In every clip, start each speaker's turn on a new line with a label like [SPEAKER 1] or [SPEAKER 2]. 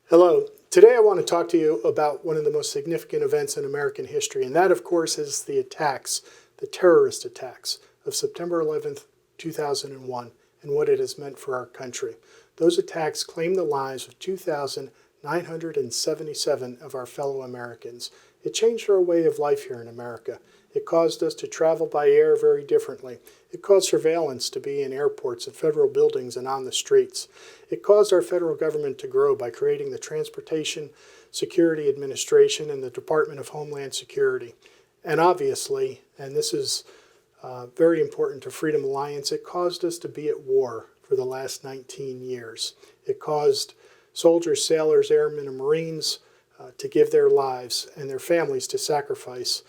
[SPEAKER 1] Hello. Today I want to talk to you about one of the most significant events in American history, and that, of course, is the attacks, the terrorist attacks of September 11th, 2001, and what it has meant for our country. Those attacks claimed the lives of 2,977 of our fellow Americans. It changed our way of life here in America. It caused us to travel by air very differently. It caused surveillance to be in airports, at federal buildings, and on the streets. It caused our federal government to grow by creating the Transportation Security Administration and the Department of Homeland Security. And obviously, and this is very important to Freedom Alliance, it caused us to be at war for the last 19 years. It caused soldiers, sailors, airmen, and Marines to give their lives and their families to sacrifice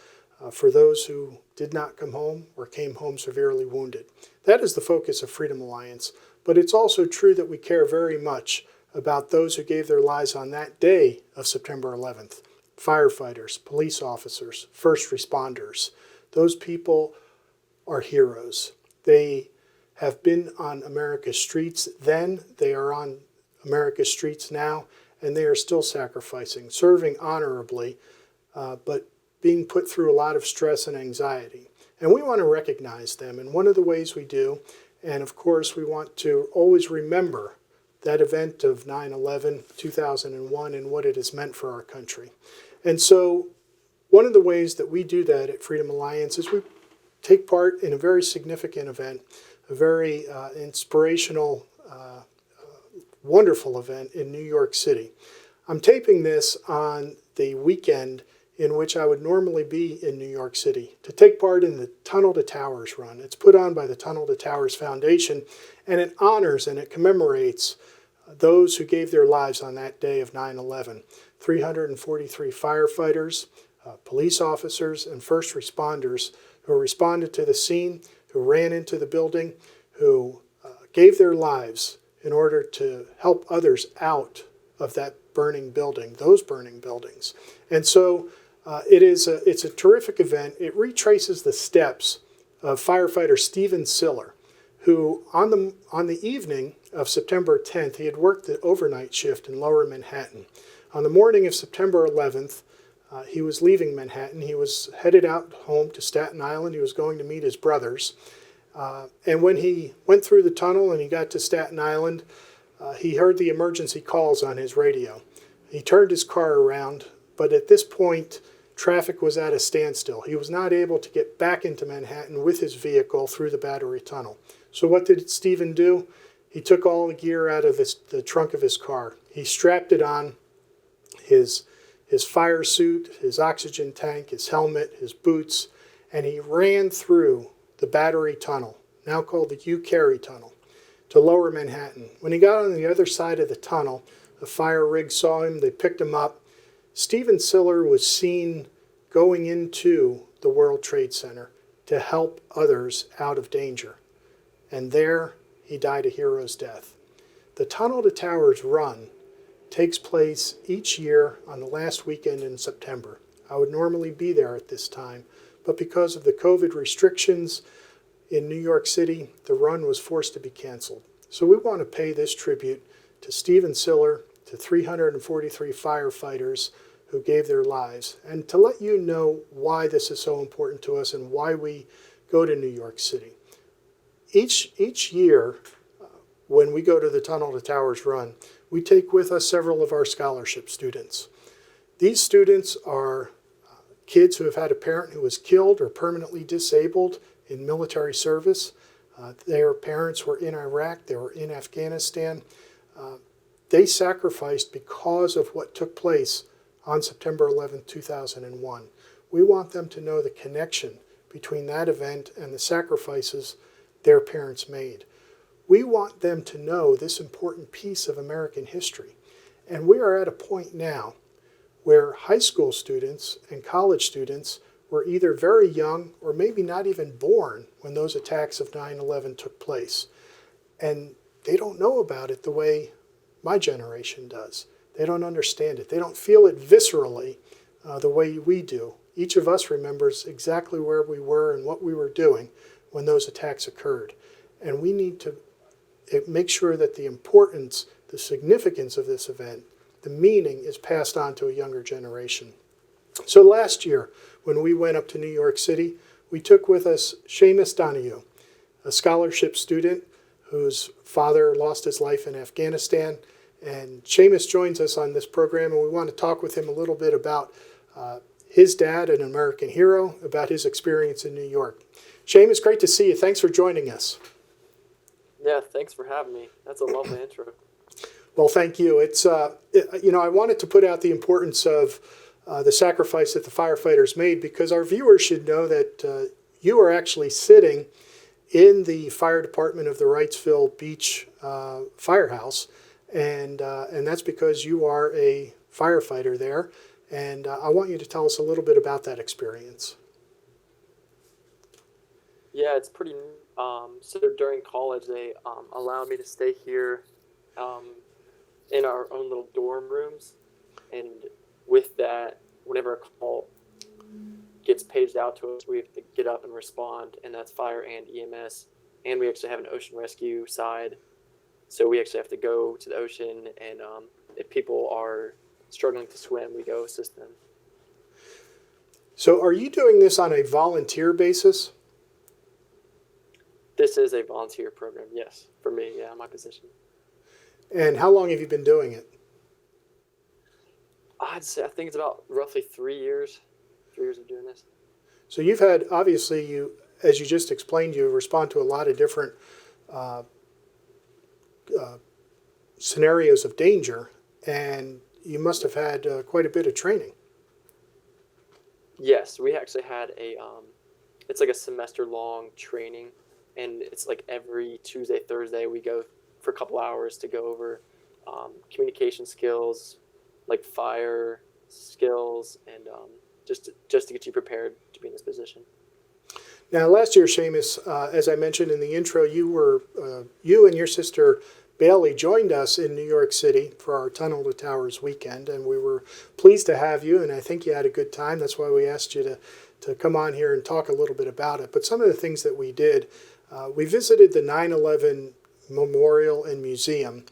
[SPEAKER 1] for those who did not come home or came home severely wounded. That is the focus of Freedom Alliance, but it's also true that we care very much about those who gave their lives on that day of September 11th. Firefighters, police officers, first responders. Those people are heroes. They have been on America's streets then, they are on America's streets now, and they are still sacrificing, serving honorably, but being put through a lot of stress and anxiety. And we want to recognize them. And one of the ways we do, and of course we want to always remember that event of 9/11, 2001, and what it has meant for our country. And so one of the ways that we do that at Freedom Alliance is we take part in a very significant event, a very inspirational, wonderful event in New York City. I'm taping this on the weekend in which I would normally be in New York City to take part in the Tunnel to Towers run. It's put on by the Tunnel to Towers Foundation, and it honors and it commemorates those who gave their lives on that day of 9/11. 343 firefighters, police officers, and first responders who responded to the scene, who ran into the building, who gave their lives in order to help others out of that burning building, those burning buildings. And so it's a terrific event. It retraces the steps of firefighter Stephen Siller, who on the evening of September 10th, he had worked the overnight shift in Lower Manhattan. On the morning of September 11th, he was leaving Manhattan. He was headed out home to Staten Island. He was going to meet his brothers. And when he went through the tunnel and he got to Staten Island, he heard the emergency calls on his radio. He turned his car around, but at this point, traffic was at a standstill. He was not able to get back into Manhattan with his vehicle through the Battery Tunnel. So what did Stephen do? He took all the gear out of the trunk of his car. He strapped it on, his fire suit, his oxygen tank, his helmet, his boots, and he ran through the Battery Tunnel, now called the U-Carry Tunnel, to Lower Manhattan. When he got on the other side of the tunnel, a fire rig saw him. They picked him up. Stephen Siller was seen going into the World Trade Center to help others out of danger. And there he died a hero's death. The Tunnel to Towers run takes place each year on the last weekend in September. I would normally be there at this time, but because of the COVID restrictions in New York City, the run was forced to be canceled. So we want to pay this tribute to Stephen Siller, to 343 firefighters who gave their lives, and to let you know why this is so important to us and why we go to New York City. Each year, when we go to the Tunnel to Towers run, we take with us several of our scholarship students. These students are kids who have had a parent who was killed or permanently disabled in military service. Their parents were in Iraq, they were in Afghanistan. They sacrificed because of what took place on September 11, 2001. We want them to know the connection between that event and the sacrifices their parents made. We want them to know this important piece of American history. And we are at a point now where high school students and college students were either very young or maybe not even born when those attacks of 9/11 took place. And they don't know about it the way my generation does. They don't understand it. They don't feel it viscerally the way we do. Each of us remembers exactly where we were and what we were doing when those attacks occurred. And we need to make sure that the importance, the significance of this event the meaning is passed on to a younger generation. So last year, when we went up to New York City, we took with us Seamus Donahue, a scholarship student whose father lost his life in Afghanistan. And Seamus joins us on this program, and we want to talk with him a little bit about his dad, an American hero, about his experience in New York. Seamus, great to see you. Thanks for joining us.
[SPEAKER 2] Yeah, thanks for having me. That's a lovely intro.
[SPEAKER 1] Well, thank you. It's I wanted to put out the importance of the sacrifice that the firefighters made, because our viewers should know that you are actually sitting in the fire department of the Wrightsville Beach firehouse, and that's because you are a firefighter there. And I want you to tell us a little bit about that experience.
[SPEAKER 2] Yeah, it's pretty. So during college, they allowed me to stay here in our own little dorm rooms, and with that, whenever a call gets paged out to us, we have to get up and respond, and that's fire and EMS, and we actually have an ocean rescue side, so we actually have to go to the ocean, and if people are struggling to swim, we go assist them.
[SPEAKER 1] So are you doing this on a volunteer basis?
[SPEAKER 2] This is a volunteer program, yes, for me, yeah, my position.
[SPEAKER 1] And how long have you been doing it?
[SPEAKER 2] I'd say I think it's about roughly 3 years. 3 years of doing this.
[SPEAKER 1] So you've had, obviously, as you just explained, you respond to a lot of different scenarios of danger, and you must have had quite a bit of training.
[SPEAKER 2] Yes, we actually had it's like a semester-long training, and it's like every Tuesday, Thursday, we go for a couple hours to go over communication skills, like fire skills, and just to get you prepared to be in this position.
[SPEAKER 1] Now, last year, Seamus, as I mentioned in the intro, you and your sister Bailey joined us in New York City for our Tunnel to Towers weekend, and we were pleased to have you, and I think you had a good time. That's why we asked you to come on here and talk a little bit about it. But some of the things that we did, we visited the 9/11 Memorial and Museum,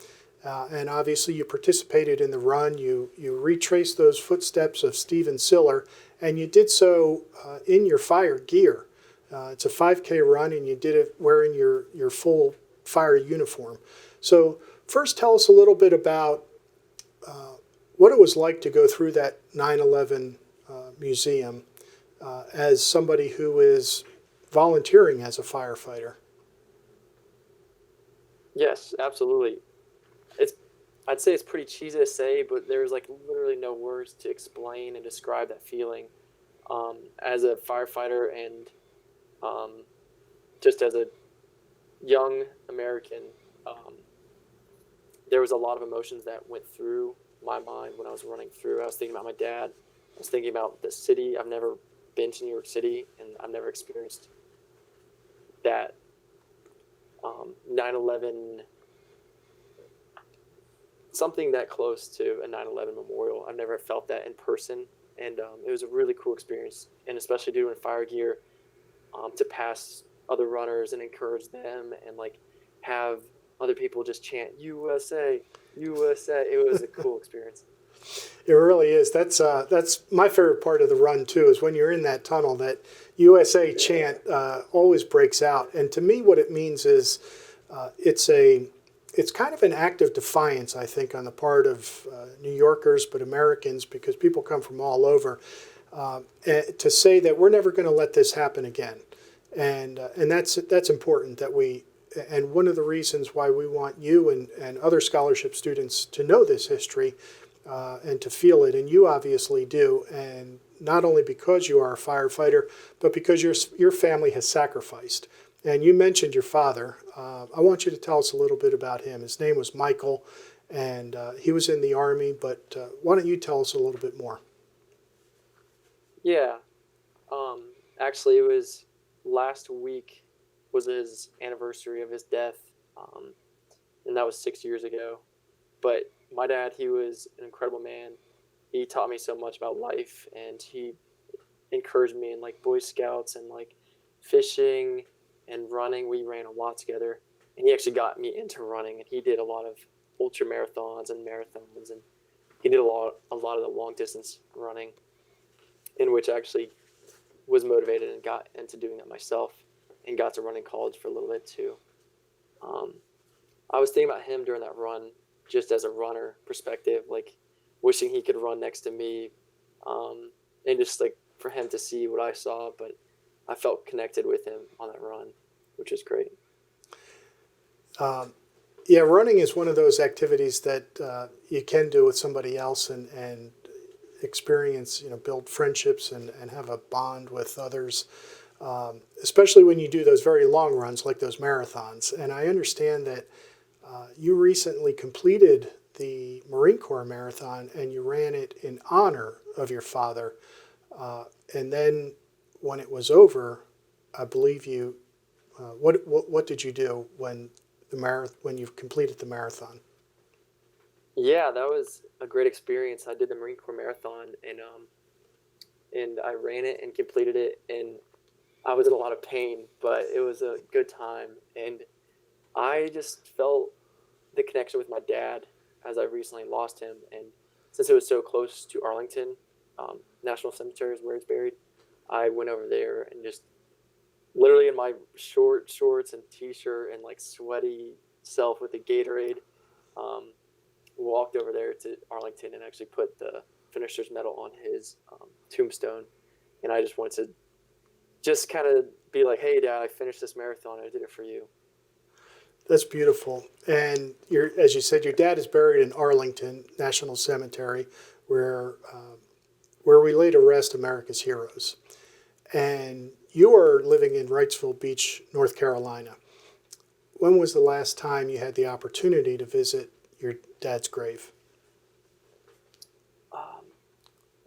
[SPEAKER 1] and obviously you participated in the run. You retraced those footsteps of Stephen Siller, and you did so in your fire gear. It's a 5K run, and you did it wearing your full fire uniform. So first, tell us a little bit about what it was like to go through that 9/11 museum as somebody who is volunteering as a firefighter.
[SPEAKER 2] Yes, absolutely. I'd say it's pretty cheesy to say, but there's like literally no words to explain and describe that feeling. As a firefighter and just as a young American, there was a lot of emotions that went through my mind when I was running through. I was thinking about my dad. I was thinking about the city. I've never been to New York City, and I've never experienced that 9/11, something that close to a 9/11 memorial. I've never felt that in person, and it was a really cool experience, and especially doing fire gear, to pass other runners and encourage them, and like have other people just chant USA, USA. It was a cool experience.
[SPEAKER 1] It really is. That's my favorite part of the run too. Is when you're in that tunnel, that USA chant always breaks out. And to me, what it means is it's kind of an act of defiance, I think, on the part of New Yorkers, but Americans, because people come from all over, to say that we're never going to let this happen again. And that's important that we. And one of the reasons why we want you and other scholarship students to know this history and to feel it, and you obviously do, and not only because you are a firefighter, but because your family has sacrificed. And you mentioned your father. I want you to tell us a little bit about him. His name was Michael, and he was in the Army, but why don't you tell us a little bit more?
[SPEAKER 2] Yeah. Actually, it was last week was his anniversary of his death, and that was 6 years ago. But my dad, he was an incredible man. He taught me so much about life, and he encouraged me in like Boy Scouts and like fishing and running. We ran a lot together, and he actually got me into running, and he did a lot of ultra marathons and he did a lot of the long distance running, in which I actually was motivated and got into doing that myself, and got to run in college for a little bit too. Um, I was thinking about him during that run, just as a runner perspective, like wishing he could run next to me, and just like for him to see what I saw. But I felt connected with him on that run, which was great.
[SPEAKER 1] Yeah, running is one of those activities that you can do with somebody else and experience, build friendships and have a bond with others, especially when you do those very long runs like those marathons. And I understand that you recently completed the Marine Corps Marathon and you ran it in honor of your father. And then when it was over, I believe you, what did you do when when you've completed the marathon?
[SPEAKER 2] Yeah, that was a great experience. I did the Marine Corps Marathon, and I ran it and completed it, and I was in a lot of pain, but it was a good time, and I just felt the connection with my dad as I recently lost him, and since it was so close to Arlington National Cemetery is where he's buried, I went over there and just literally in my short shorts and t-shirt and like sweaty self with a Gatorade, um, walked over there to Arlington and actually put the finisher's medal on his tombstone. And I just wanted to just kind of be like, hey, Dad, I finished this marathon. I did it for you.
[SPEAKER 1] That's beautiful. And as you said, your dad is buried in Arlington National Cemetery, where we lay to rest America's heroes. And you are living in Wrightsville Beach, North Carolina. When was the last time you had the opportunity to visit your dad's grave?
[SPEAKER 2] Um,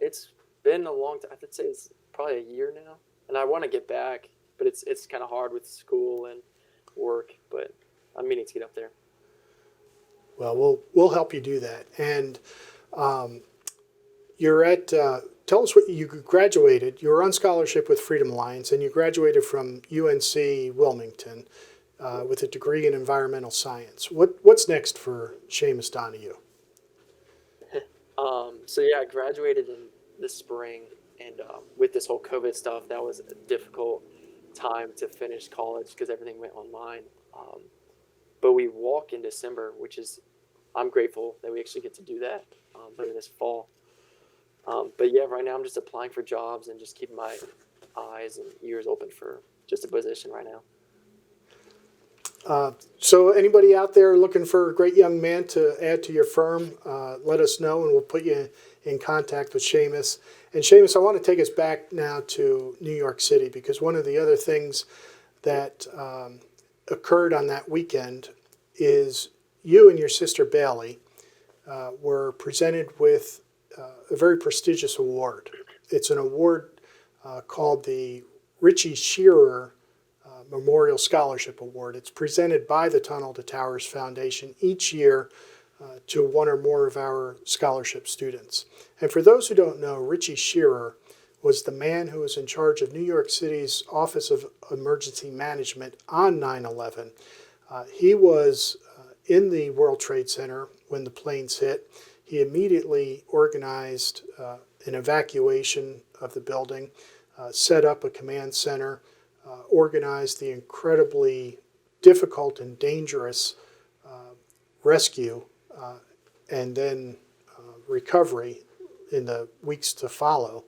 [SPEAKER 2] it's been a long time. I'd say it's probably a year now. And I want to get back, but it's kind of hard with school and work. But I'm meaning to get up there.
[SPEAKER 1] Well, we'll help you do that. And you're at. Tell us what you graduated. You were on scholarship with Freedom Alliance, and you graduated from UNC Wilmington with a degree in environmental science. What's next for Seamus Donahue?
[SPEAKER 2] So yeah, I graduated in the spring, and with this whole COVID stuff, that was a difficult time to finish college because everything went online. But we walk in December, which is I'm grateful that we actually get to do that later this fall. But yeah, right now I'm just applying for jobs and just keeping my eyes and ears open for just a position right now.
[SPEAKER 1] So anybody out there looking for a great young man to add to your firm, let us know and we'll put you in contact with Seamus. And Seamus, I want to take us back now to New York City because one of the other things that occurred on that weekend is you and your sister Bailey were presented with a very prestigious award. It's an award called the Richie Shearer Memorial Scholarship Award. It's presented by the Tunnel to Towers Foundation each year to one or more of our scholarship students. And for those who don't know, Richie Shearer was the man who was in charge of New York City's Office of Emergency Management on 9/11. He was in the World Trade Center when the planes hit. He immediately organized an evacuation of the building, set up a command center, organized the incredibly difficult and dangerous rescue and then recovery in the weeks to follow.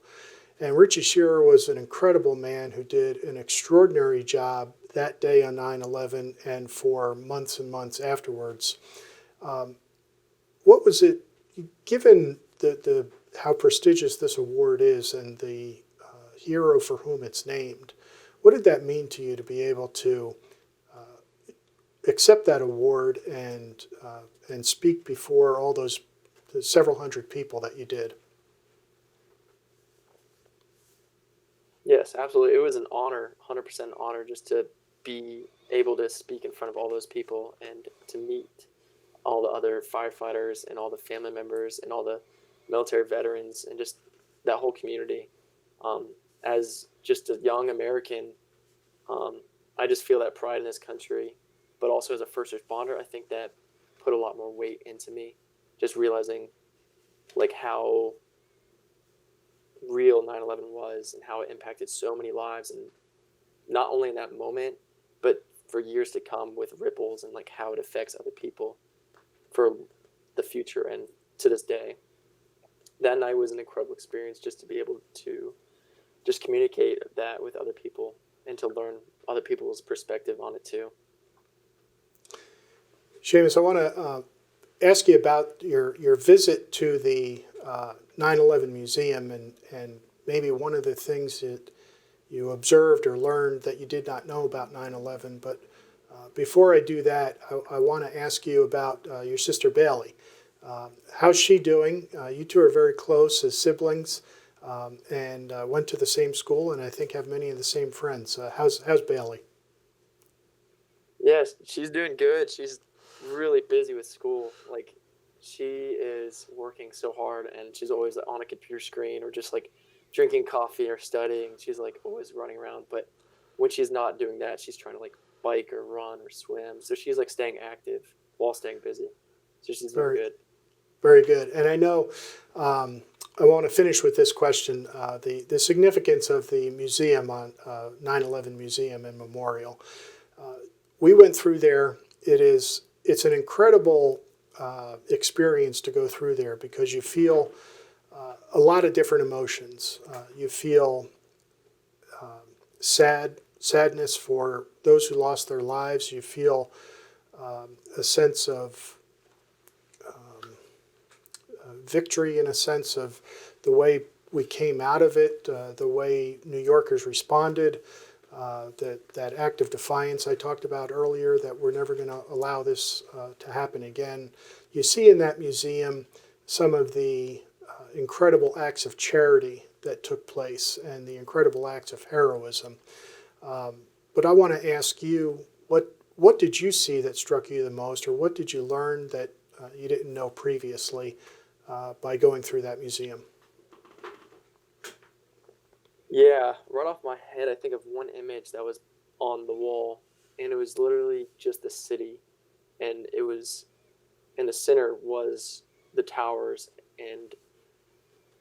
[SPEAKER 1] And Richie Shearer was an incredible man who did an extraordinary job that day on 9/11 and for months and months afterwards. What was it, given the how prestigious this award is and the hero for whom it's named, what did that mean to you to be able to accept that award and speak before all those several hundred people that you did?
[SPEAKER 2] Yes, absolutely. It was an honor, 100% honor, just to be able to speak in front of all those people and to meet all the other firefighters and all the family members and all the military veterans and just that whole community. As just a young American, I just feel that pride in this country, but also as a first responder, I think that put a lot more weight into me, just realizing like how real 9/11 was and how it impacted so many lives, and not only in that moment, but for years to come with ripples and like how it affects other people for the future and to this day. That night was an incredible experience just to be able to just communicate that with other people and to learn other people's perspective on it too.
[SPEAKER 1] Seamus, I want to ask you about your visit to the 9/11 Museum and maybe one of the things that you observed or learned that you did not know about 9/11. But before I do that, I want to ask you about your sister Bailey. How's she doing? You two are very close as siblings and went to the same school, and I think have many of the same friends. How's Bailey?
[SPEAKER 2] Yes, she's doing good. She's really busy with school. Like, she is working so hard, and she's always on a computer screen or just like drinking coffee or studying. She's like always running around. But when she's not doing that, she's trying to like bike or run or swim. So she's like staying active while staying busy. So she's doing good.
[SPEAKER 1] Very good. And I know I want to finish with this question. The significance of the museum on 9/11 Museum and Memorial. We went through there. It's an incredible experience to go through there because you feel a lot of different emotions. You feel sadness for those who lost their lives. You feel a sense of victory, in a sense of the way we came out of it, the way New Yorkers responded, that act of defiance I talked about earlier, that we're never going to allow this to happen again. You see in that museum some of the incredible acts of charity that took place and the incredible acts of heroism. But I want to ask you, what did you see that struck you the most, or what did you learn that you didn't know previously by going through that museum?
[SPEAKER 2] Yeah, right off my head, I think of one image that was on the wall, and it was literally just the city, and it was in the center was the towers, and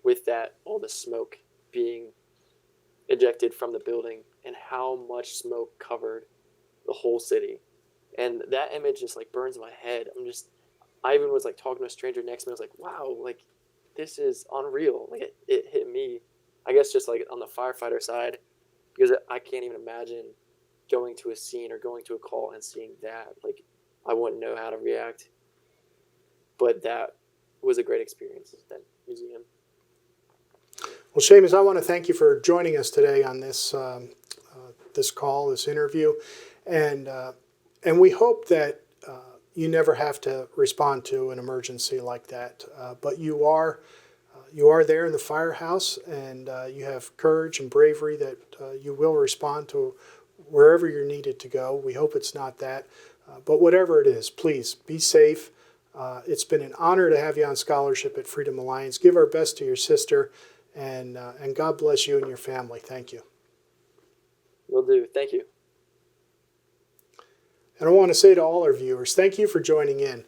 [SPEAKER 2] with that, all the smoke being ejected from the building, and how much smoke covered the whole city. And that image just like burns in my head. I even was like talking to a stranger next to me. I was like, wow, like this is unreal. Like it hit me, I guess, just like on the firefighter side, because I can't even imagine going to a scene or going to a call and seeing that. Like, I wouldn't know how to react. But that was a great experience at that museum.
[SPEAKER 1] Well, Seamus, I want to thank you for joining us today on this this interview, and we hope that you never have to respond to an emergency like that. But you are there in the firehouse, and you have courage and bravery that you will respond to wherever you're needed to go. We hope it's not that, but whatever it is, please be safe. It's been an honor to have you on scholarship at Freedom Alliance. Give our best to your sister, and God bless you and your family. Thank you.
[SPEAKER 2] Will do. Thank you.
[SPEAKER 1] And I want to say to all our viewers, thank you for joining in.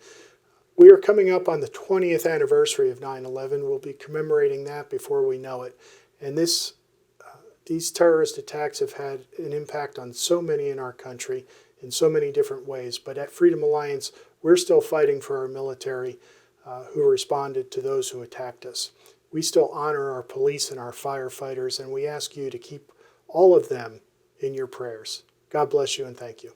[SPEAKER 1] We are coming up on the 20th anniversary of 9/11. We'll be commemorating that before we know it. And these terrorist attacks have had an impact on so many in our country in so many different ways. But at Freedom Alliance, we're still fighting for our military who responded to those who attacked us. We still honor our police and our firefighters, and we ask you to keep all of them in your prayers. God bless you and thank you.